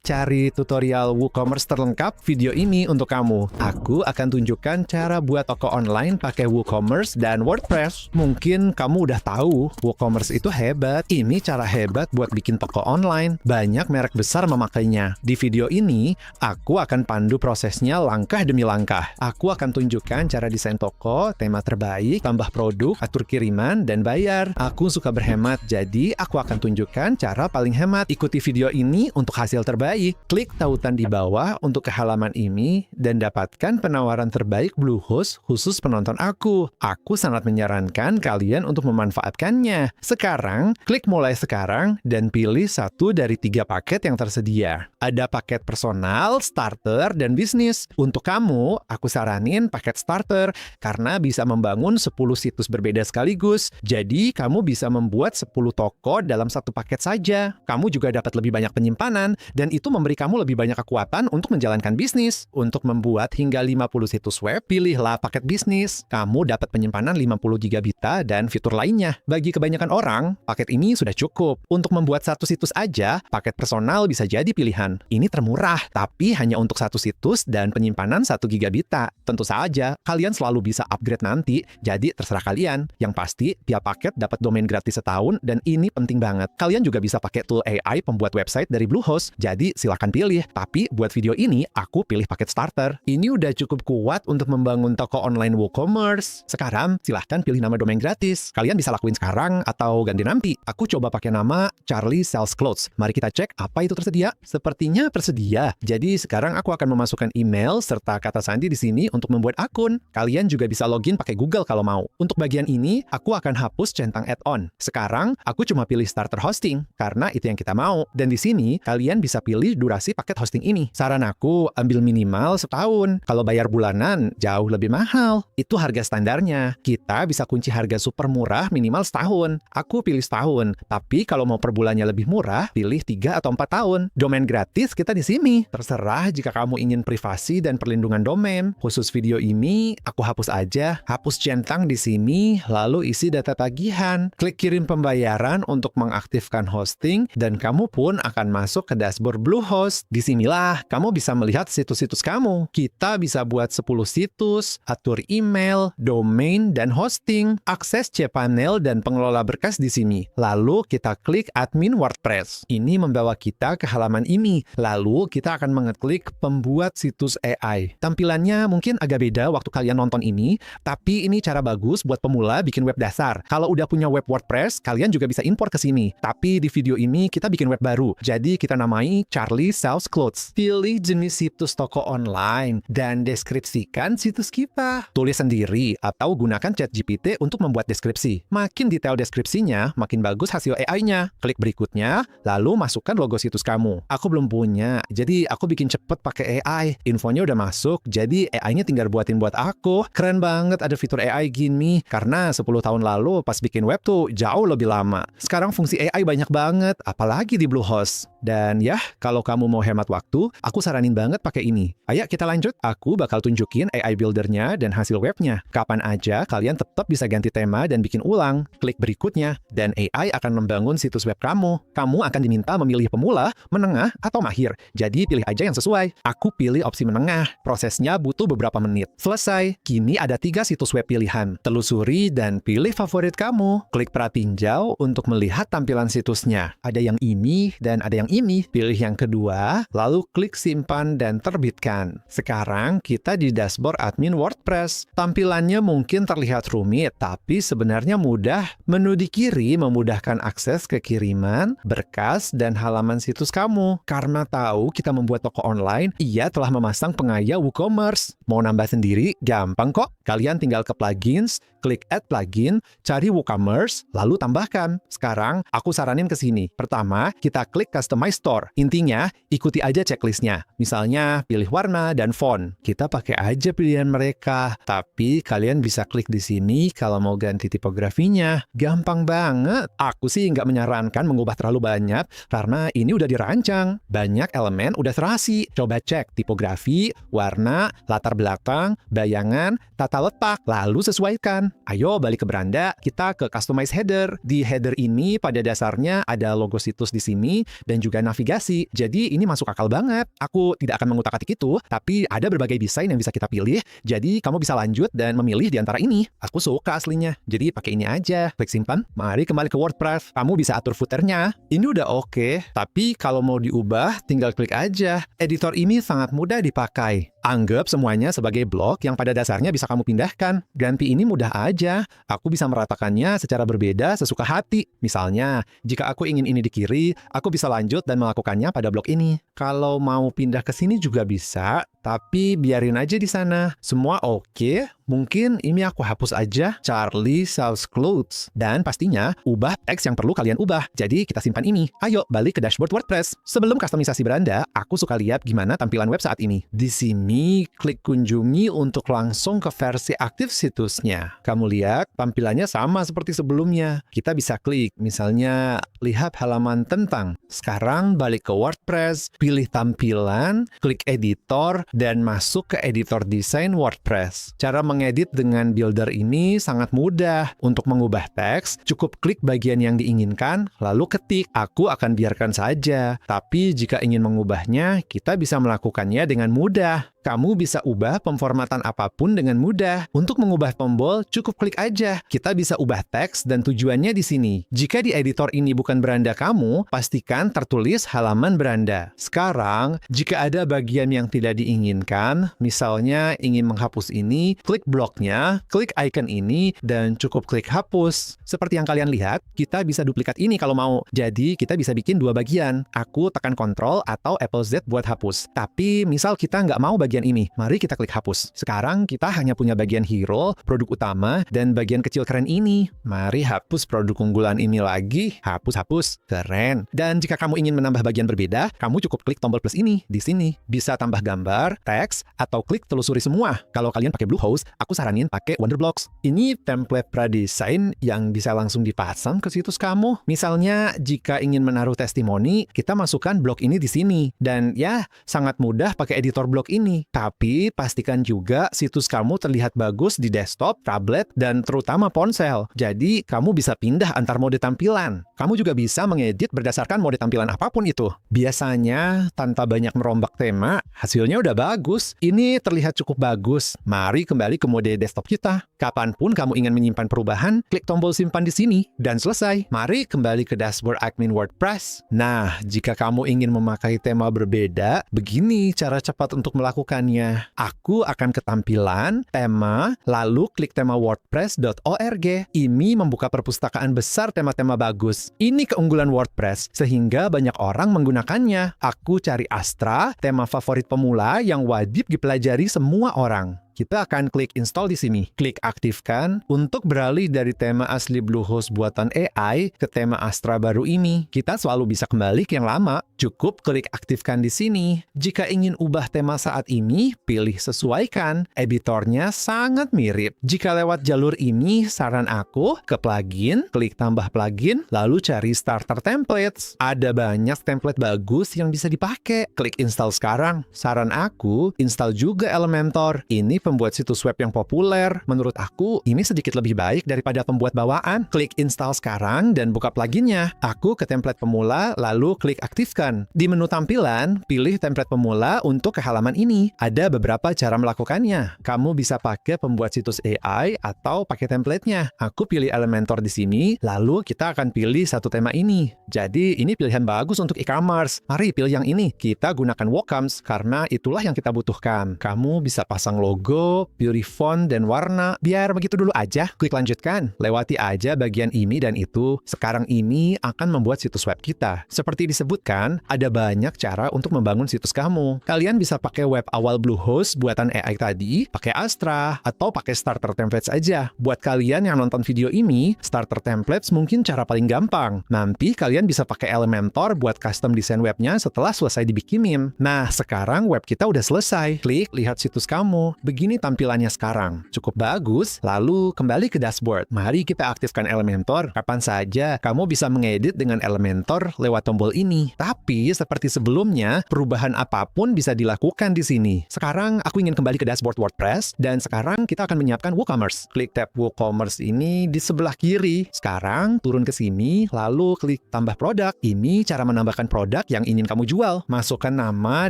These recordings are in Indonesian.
cari tutorial WooCommerce terlengkap, video ini untuk kamu. Aku akan tunjukkan cara buat toko online pakai WooCommerce dan WordPress. Mungkin kamu udah tahu WooCommerce itu hebat. Ini cara hebat buat bikin toko online. Banyak merek besar memakainya. Di video ini, aku akan pandu prosesnya langkah demi langkah. Aku akan tunjukkan cara desain toko, tema terbaik, tambah produk, atur kiriman, dan bayar. Aku suka berhemat, jadi aku akan tunjukkan cara paling hemat. Ikuti video ini untuk hasil terbaik. Klik tautan di bawah untuk ke halaman ini dan dapatkan penawaran terbaik Bluehost khusus penonton aku. Aku sangat menyarankan kalian untuk memanfaatkannya. Sekarang, klik mulai sekarang dan pilih satu dari 3 paket yang tersedia. Ada paket personal, starter, dan bisnis. Untuk kamu, aku saranin paket starter karena bisa membangun 10 situs berbeda sekaligus. Jadi, kamu bisa membuat 10 toko dalam satu paket saja. Kamu juga dapat lebih banyak penyimpanan, dan itu memberi kamu lebih banyak kekuatan untuk menjalankan bisnis. Untuk membuat hingga 50 situs web, pilihlah paket bisnis. Kamu dapat penyimpanan 50 GB dan fitur lainnya. Bagi kebanyakan orang, paket ini sudah cukup. Untuk membuat satu situs aja, paket personal bisa jadi pilihan. Ini termurah, tapi hanya untuk satu situs dan penyimpanan 1 GB. Tentu saja, kalian selalu bisa upgrade nanti, jadi terserah kalian. Yang pasti, tiap paket dapat domain gratis setahun, dan ini penting banget. Kalian juga bisa pakai tool AI pembuat website dari Bluehost, jadi silakan pilih. Tapi buat video ini, aku pilih paket starter. Ini udah cukup kuat untuk membangun toko online WooCommerce. Sekarang, silahkan pilih nama domain gratis. Kalian bisa lakuin sekarang atau ganti nanti. Aku coba pakai nama Charlie Sells Clothes. Mari kita cek apa itu tersedia. Sepertinya tersedia. Jadi sekarang aku akan memasukkan email serta kata sandi di sini untuk membuat akun. Kalian juga bisa login pakai Google kalau mau. Untuk bagian ini, aku akan hapus centang add-on. Sekarang, aku cuma pilih starter hosting karena itu yang kita mau. Dan di sini, kalian bisa pilih durasi paket hosting ini. Saran aku, ambil minimal setahun. Kalau bayar bulanan, jauh lebih mahal. Itu harga standarnya. Kita bisa kunci harga super murah minimal setahun. Aku pilih setahun. Tapi kalau mau per bulannya lebih murah, pilih 3 atau 4 tahun. Domain gratis kita di sini. Terserah jika kamu ingin privasi dan perlindungan domain. Khusus video ini, aku hapus aja. Hapus centang di sini, lalu isi data tagihan. Klik kirim pembayaran untuk mengaktifkan hosting, dan kamu pun akan masuk ke dashboard Bluehost. Disinilah kamu bisa melihat situs-situs kamu. Kita bisa buat 10 situs, atur email, domain, dan hosting. Akses cPanel dan pengelola berkas di sini. Lalu kita klik admin WordPress. Ini membawa kita ke halaman ini. Lalu kita akan mengeklik pembuat situs AI. Tampilannya mungkin agak beda waktu kalian nonton ini, tapi ini cara bagus buat pemula bikin web dasar. Kalau udah punya web WordPress, kalian juga bisa import ke sini. Tapi di video ini kita bikin web baru. Jadi kita namai Charlie Sells Clothes. Pilih jenis situs toko online dan deskripsikan situs kita. Tulis sendiri atau gunakan ChatGPT untuk membuat deskripsi. Makin detail deskripsinya, makin bagus hasil AI-nya. Klik berikutnya, lalu masukkan logo situs kamu. Aku belum punya, jadi aku bikin cepet pakai AI. Infonya udah masuk, jadi AI-nya tinggal buatin buat aku. Keren banget ada fitur AI gini, karena 10 tahun lalu pas bikin web tuh jauh lebih lama. Sekarang fungsi AI banyak banget, apalagi di Bluehost. Dan ya, kalau kamu mau hemat waktu, aku saranin banget pakai ini. Ayo kita lanjut. Aku bakal tunjukin AI Builder-nya dan hasil webnya. Kapan aja kalian tetap bisa ganti tema dan bikin ulang. Klik berikutnya, dan AI akan membangun situs web kamu. Kamu akan diminta memilih pemula, menengah, atau mahir. Jadi pilih aja yang sesuai. Aku pilih opsi menengah. Prosesnya butuh beberapa menit. Selesai. Kini ada 3 situs web pilihan. Telusuri dan pilih favorit kamu. Klik pratinjau untuk melihat tampilan situsnya. Ada yang ini dan ada yang ini. Pilih yang kedua, lalu klik simpan dan terbitkan. Sekarang kita di dashboard admin WordPress. Tampilannya mungkin terlihat rumit, tapi sebenarnya mudah. Menu di kiri memudahkan akses ke kiriman, berkas, dan halaman situs kamu. Karena tahu kita membuat toko online, ia telah memasang pengaya WooCommerce. Mau nambah sendiri? Gampang kok. Kalian tinggal ke plugins, klik add plugin, cari WooCommerce, lalu tambahkan. Sekarang, aku saranin ke sini. Pertama, kita klik Customize Store. Intinya, ikuti aja checklistnya. Misalnya, pilih warna dan font. Kita pakai aja pilihan mereka. Tapi, kalian bisa klik di sini kalau mau ganti tipografinya. Gampang banget. Aku sih nggak menyarankan mengubah terlalu banyak, karena ini udah dirancang. Banyak elemen udah serasi. Coba cek tipografi, warna, latar belakang, bayangan, tata letak, lalu sesuaikan. tampilan. Ayo balik ke beranda, kita ke customize header. Di header ini pada dasarnya ada logo situs di sini dan juga navigasi. Jadi ini masuk akal banget. Aku tidak akan mengutak-atik itu, tapi ada berbagai desain yang bisa kita pilih. Jadi kamu bisa lanjut dan memilih di antara ini. Aku suka aslinya. Jadi pakai ini aja. Klik simpan. Mari kembali ke WordPress. Kamu bisa atur footernya. Ini udah oke, tapi kalau mau diubah tinggal klik aja. Editor ini sangat mudah dipakai. Anggap semuanya sebagai blok yang pada dasarnya bisa kamu pindahkan. Ganti ini mudah aja. Aku bisa meratakannya secara berbeda sesuka hati. Misalnya, jika aku ingin ini di kiri, aku bisa lanjut dan melakukannya pada blok ini. Kalau mau pindah ke sini juga bisa, tapi biarin aja di sana. Semua oke. Mungkin ini aku hapus aja Charlie sells clothes. Dan pastinya, ubah teks yang perlu kalian ubah. Jadi kita simpan ini. Ayo balik ke dashboard WordPress. Sebelum kustomisasi beranda, aku suka lihat gimana tampilan web saat ini. Di sini, klik kunjungi untuk langsung ke versi aktif situsnya. Kamu lihat, tampilannya sama seperti sebelumnya. Kita bisa klik, misalnya, lihat halaman tentang. Sekarang balik ke WordPress, pilih tampilan, klik editor, dan masuk ke editor desain WordPress. Cara mengedit dengan builder ini sangat mudah. Untuk mengubah teks, cukup klik bagian yang diinginkan, lalu ketik. Aku akan biarkan saja. Tapi jika ingin mengubahnya, kita bisa melakukannya dengan mudah. Kamu bisa ubah pemformatan apapun dengan mudah. Untuk mengubah tombol, cukup klik aja. Kita bisa ubah teks dan tujuannya di sini. Jika di editor ini bukan beranda kamu, pastikan tertulis halaman beranda. Sekarang, jika ada bagian yang tidak diinginkan, misalnya ingin menghapus ini, klik bloknya, klik icon ini, dan cukup klik hapus. Seperti yang kalian lihat, kita bisa duplikat ini kalau mau. Jadi, kita bisa bikin dua bagian. Aku tekan Ctrl atau Apple Z buat hapus. Tapi, misal kita nggak mau bagian ini, mari kita klik hapus. Sekarang kita hanya punya bagian hero, produk utama, dan bagian kecil keren ini. Mari hapus produk unggulan ini lagi. Hapus. Keren. Dan jika kamu ingin menambah bagian berbeda, kamu cukup klik tombol plus ini di sini. Bisa tambah gambar, teks, atau klik telusuri semua. Kalau kalian pakai Bluehost, aku saranin pakai Wonderblocks. Ini template pradesain yang bisa langsung dipasang ke situs kamu. Misalnya, jika ingin menaruh testimoni, kita masukkan blok ini di sini. Dan ya, sangat mudah pakai editor blok ini. Tapi pastikan juga situs kamu terlihat bagus di desktop, tablet, dan terutama ponsel. Jadi, kamu bisa pindah antar mode tampilan. Kamu juga bisa mengedit berdasarkan mode tampilan apapun itu. Biasanya, tanpa banyak merombak tema, hasilnya udah bagus. Ini terlihat cukup bagus. Mari kembali ke mode desktop kita. Kapanpun kamu ingin menyimpan perubahan, klik tombol simpan di sini, dan selesai. Mari kembali ke dashboard admin WordPress. Nah, jika kamu ingin memakai tema berbeda, begini cara cepat untuk melakukannya. Aku akan ke tampilan, tema, lalu klik tema wordpress.org. Ini membuka perpustakaan besar tema-tema bagus. Ini keunggulan WordPress, sehingga banyak orang menggunakannya. Aku cari Astra, tema favorit pemula yang wajib dipelajari semua orang. Kita akan klik install di sini. Klik aktifkan untuk beralih dari tema asli Bluehost buatan AI ke tema Astra baru ini. Kita selalu bisa kembali ke yang lama. Cukup klik aktifkan di sini. Jika ingin ubah tema saat ini, pilih sesuaikan. Editornya sangat mirip. Jika lewat jalur ini, saran aku ke plugin, klik tambah plugin, lalu cari starter templates. Ada banyak template bagus yang bisa dipakai. Klik install sekarang. Saran aku, install juga Elementor. Ini pembuat situs web yang populer. Menurut aku, ini sedikit lebih baik daripada pembuat bawaan. Klik install sekarang dan buka pluginnya. Aku ke template pemula, lalu klik aktifkan. Di menu tampilan, pilih template pemula untuk ke halaman ini. Ada beberapa cara melakukannya. Kamu bisa pakai pembuat situs AI atau pakai templatenya. Aku pilih Elementor di sini, lalu kita akan pilih satu tema ini. Jadi, ini pilihan bagus untuk e-commerce. Mari pilih yang ini. Kita gunakan WooCommerce karena itulah yang kita butuhkan. Kamu bisa pasang logo, pilih font dan warna. Biar begitu dulu aja. Klik lanjutkan. Lewati aja bagian ini dan itu. Sekarang ini akan membuat situs web kita. Seperti disebutkan, ada banyak cara untuk membangun situs kamu. Kalian bisa pakai web awal Bluehost buatan AI tadi, pakai Astra, atau pakai starter templates aja. Buat kalian yang nonton video ini, starter templates mungkin cara paling gampang. Nanti kalian bisa pakai Elementor buat custom desain webnya setelah selesai dibikinin. Nah, sekarang web kita udah selesai. Klik lihat situs kamu. Begini Ini tampilannya sekarang. Cukup bagus. Lalu kembali ke dashboard. Mari kita aktifkan Elementor. Kapan saja kamu bisa mengedit dengan Elementor lewat tombol ini. Tapi seperti sebelumnya, perubahan apapun bisa dilakukan di sini. Sekarang aku ingin kembali ke dashboard WordPress dan sekarang kita akan menyiapkan WooCommerce. Klik tab WooCommerce ini di sebelah kiri. Sekarang turun ke sini, lalu klik tambah produk. Ini cara menambahkan produk yang ingin kamu jual. Masukkan nama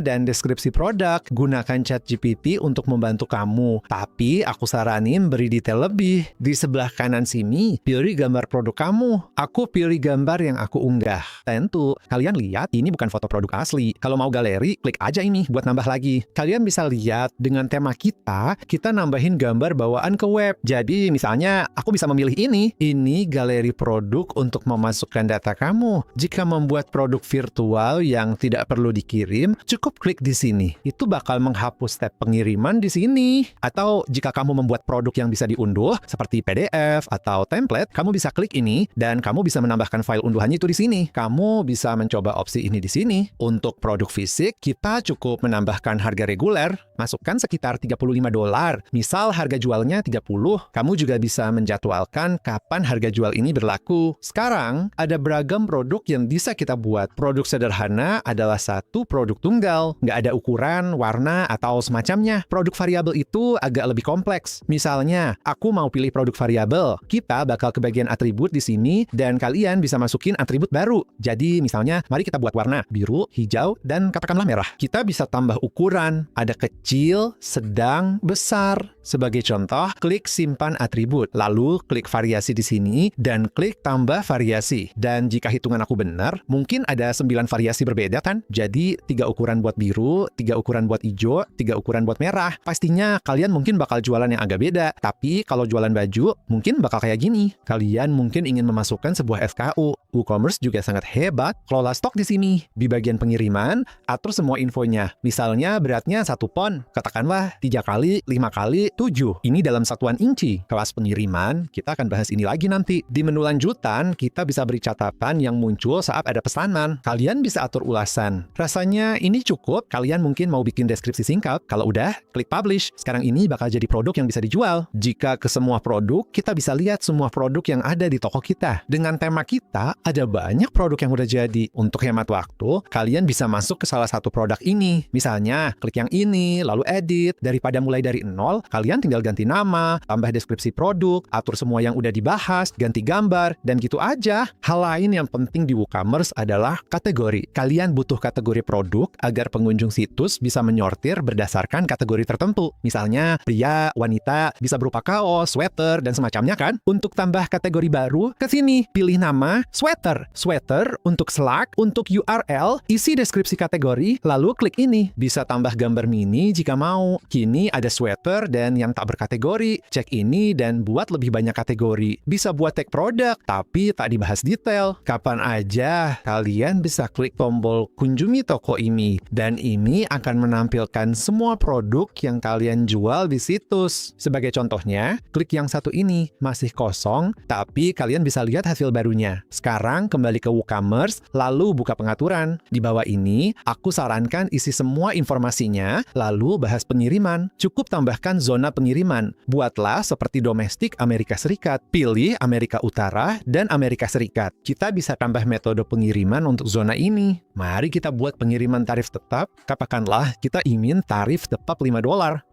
dan deskripsi produk. Gunakan ChatGPT untuk membantu kamu. Tapi aku saranin beri detail lebih. Di sebelah kanan sini, pilih gambar produk kamu. Aku pilih gambar yang aku unggah. Tentu, kalian lihat ini bukan foto produk asli. Kalau mau galeri, klik aja ini buat nambah lagi. Kalian bisa lihat dengan tema kita nambahin gambar bawaan ke web. Jadi misalnya, aku bisa memilih ini. Ini galeri produk untuk memasukkan data kamu. Jika membuat produk virtual yang tidak perlu dikirim, cukup klik di sini. Itu bakal menghapus step pengiriman di sini. Atau jika kamu membuat produk yang bisa diunduh, seperti PDF atau template, kamu bisa klik ini dan kamu bisa menambahkan file unduhannya itu di sini. Kamu bisa mencoba opsi ini di sini. Untuk produk fisik, kita cukup menambahkan harga reguler, masukkan sekitar $35. Misal harga jualnya 30, kamu juga bisa menjadwalkan kapan harga jual ini berlaku. Sekarang, ada beragam produk yang bisa kita buat. Produk sederhana adalah satu produk tunggal, nggak ada ukuran, warna, atau semacamnya. Produk variabel itu agak lebih kompleks. Misalnya, aku mau pilih produk variabel. Kita bakal ke bagian atribut di sini, dan kalian bisa masukin atribut baru. Jadi, misalnya, mari kita buat warna biru, hijau, dan katakanlah merah. Kita bisa tambah ukuran. Ada kecil, sedang, besar. Sebagai contoh, klik simpan atribut. Lalu, klik variasi di sini, dan klik tambah variasi. Dan jika hitungan aku benar, mungkin ada 9 variasi berbeda kan? Jadi, 3 ukuran buat biru, 3 ukuran buat hijau, 3 ukuran buat merah. Pastinya kalian mungkin bakal jualan yang agak beda. Tapi kalau jualan baju, mungkin bakal kayak gini. Kalian mungkin ingin memasukkan sebuah SKU. WooCommerce juga sangat hebat. Kelola stok di sini. Di bagian pengiriman, atur semua infonya. Misalnya beratnya 1 pon. Katakanlah 3 kali, 5 kali, 7. Ini dalam satuan inci. Kelas pengiriman, kita akan bahas ini lagi nanti. Di menu lanjutan, kita bisa beri catatan yang muncul saat ada pesanan. Kalian bisa atur ulasan. Rasanya ini cukup. Kalian mungkin mau bikin deskripsi singkat. Kalau udah, klik publish. Sekarang ini bakal jadi produk yang bisa dijual. Jika ke semua produk, kita bisa lihat semua produk yang ada di toko kita. Dengan tema kita, ada banyak produk yang udah jadi. Untuk hemat waktu, kalian bisa masuk ke salah satu produk ini. Misalnya, klik yang ini, lalu edit. Daripada mulai dari nol, kalian tinggal ganti nama, tambah deskripsi produk, atur semua yang udah dibahas, ganti gambar, dan gitu aja. Hal lain yang penting di WooCommerce adalah kategori. Kalian butuh kategori produk agar pengunjung situs bisa menyortir berdasarkan kategori tertentu. Misalnya, pria, wanita, bisa berupa kaos, sweater, dan semacamnya kan? Untuk tambah kategori baru, ke sini, pilih nama sweater. Sweater untuk Slack, untuk URL, isi deskripsi kategori, lalu klik ini. Bisa tambah gambar mini jika mau. Kini ada sweater dan yang tak berkategori. Cek ini dan buat lebih banyak kategori. Bisa buat tag produk, tapi tak dibahas detail. Kapan aja, kalian bisa klik tombol kunjungi toko ini. Dan ini akan menampilkan semua produk yang kalian jual di situs. Sebagai contohnya, klik yang satu ini, masih kosong, tapi kalian bisa lihat hasil barunya. Sekarang kembali ke WooCommerce, lalu buka pengaturan. Di bawah ini, aku sarankan isi semua informasinya, lalu bahas pengiriman. Cukup tambahkan zona pengiriman. Buatlah seperti domestik Amerika Serikat. Pilih Amerika Utara dan Amerika Serikat. Kita bisa tambah metode pengiriman untuk zona ini. Mari kita buat pengiriman tarif tetap. Katakanlah kita ingin tarif tetap $5.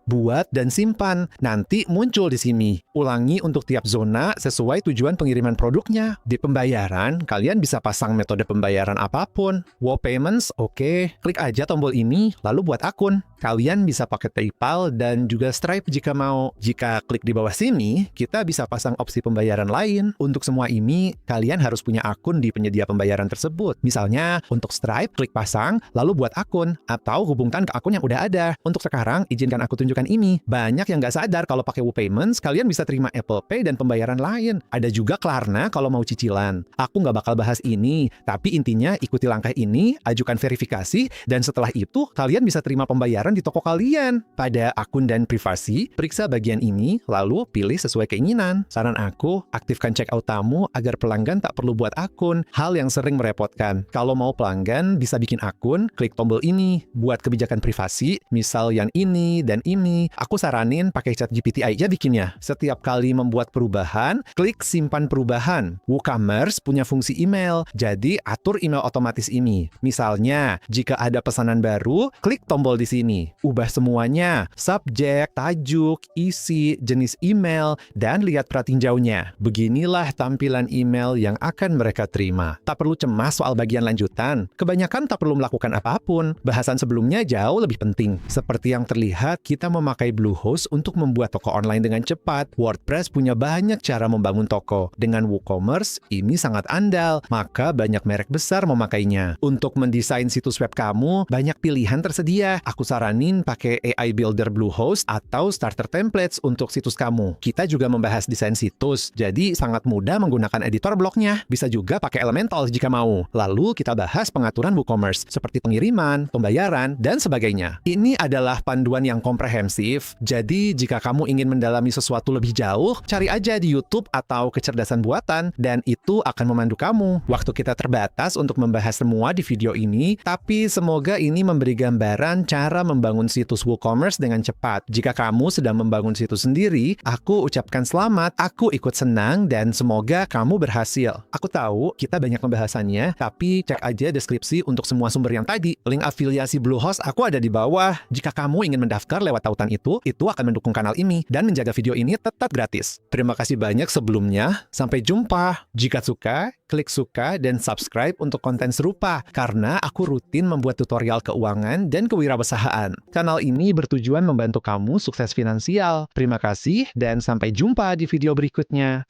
Buat dan simpan. Nanti muncul di sini. Ulangi untuk tiap zona sesuai tujuan pengiriman produknya. Di pembayaran, kalian bisa pasang metode pembayaran apapun. WooPayments, oke. Klik aja tombol ini, lalu buat akun. Kalian bisa pakai PayPal dan juga Stripe jika mau. Jika klik di bawah sini, kita bisa pasang opsi pembayaran lain. Untuk semua ini, kalian harus punya akun di penyedia pembayaran tersebut. Misalnya, untuk Stripe, klik pasang, lalu buat akun. Atau hubungkan ke akun yang udah ada. Untuk sekarang, izinkan aku tunjukkan ini. Banyak yang nggak sadar kalau pakai WooPayments, kalian bisa terima Apple Pay dan pembayaran lain. Ada juga Klarna kalau mau cicilan. Aku nggak bakal bahas ini, tapi intinya ikuti langkah ini, ajukan verifikasi, dan setelah itu, kalian bisa terima pembayaran di toko kalian. Pada akun dan privasi, periksa bagian ini, lalu pilih sesuai keinginan. Saran aku, aktifkan checkout tamu agar pelanggan tak perlu buat akun, hal yang sering merepotkan. Kalau mau pelanggan bisa bikin akun, klik tombol ini, buat kebijakan privasi, misal yang ini dan ini. ini. Aku saranin pakai ChatGPT aja bikinnya. Setiap kali membuat perubahan, klik simpan perubahan. WooCommerce punya fungsi email, jadi atur email otomatis ini. Misalnya, jika ada pesanan baru, klik tombol di sini. Ubah semuanya, subjek, tajuk, isi, jenis email, dan lihat pratinjaunya. Beginilah tampilan email yang akan mereka terima. Tak perlu cemas soal bagian lanjutan. Kebanyakan tak perlu melakukan apapun. Bahasan sebelumnya jauh lebih penting. Seperti yang terlihat, kita memakai Bluehost untuk membuat toko online dengan cepat. WordPress punya banyak cara membangun toko. Dengan WooCommerce, ini sangat andal, maka banyak merek besar memakainya. Untuk mendesain situs web kamu, banyak pilihan tersedia. Aku saranin pakai AI Builder Bluehost atau Starter Templates untuk situs kamu. Kita juga membahas desain situs, jadi sangat mudah menggunakan editor blognya. Bisa juga pakai Elementor jika mau. Lalu kita bahas pengaturan WooCommerce, seperti pengiriman, pembayaran, dan sebagainya. Ini adalah panduan yang komprehensif, jadi jika kamu ingin mendalami sesuatu lebih jauh, cari aja di YouTube atau kecerdasan buatan, dan itu akan memandu kamu. Waktu kita terbatas untuk membahas semua di video ini, tapi semoga ini memberi gambaran cara membangun situs WooCommerce dengan cepat. Jika kamu sedang membangun situs sendiri, aku ucapkan selamat, aku ikut senang, dan semoga kamu berhasil. Aku tahu kita banyak pembahasannya, tapi cek aja deskripsi untuk semua sumber yang tadi. Link afiliasi Bluehost aku ada di bawah. Jika kamu ingin mendaftar lewat tautan itu akan mendukung kanal ini dan menjaga video ini tetap gratis. Terima kasih banyak sebelumnya. Sampai jumpa. Jika suka, klik suka dan subscribe untuk konten serupa, karena aku rutin membuat tutorial keuangan dan kewirausahaan. Kanal ini bertujuan membantu kamu sukses finansial. Terima kasih dan sampai jumpa di video berikutnya.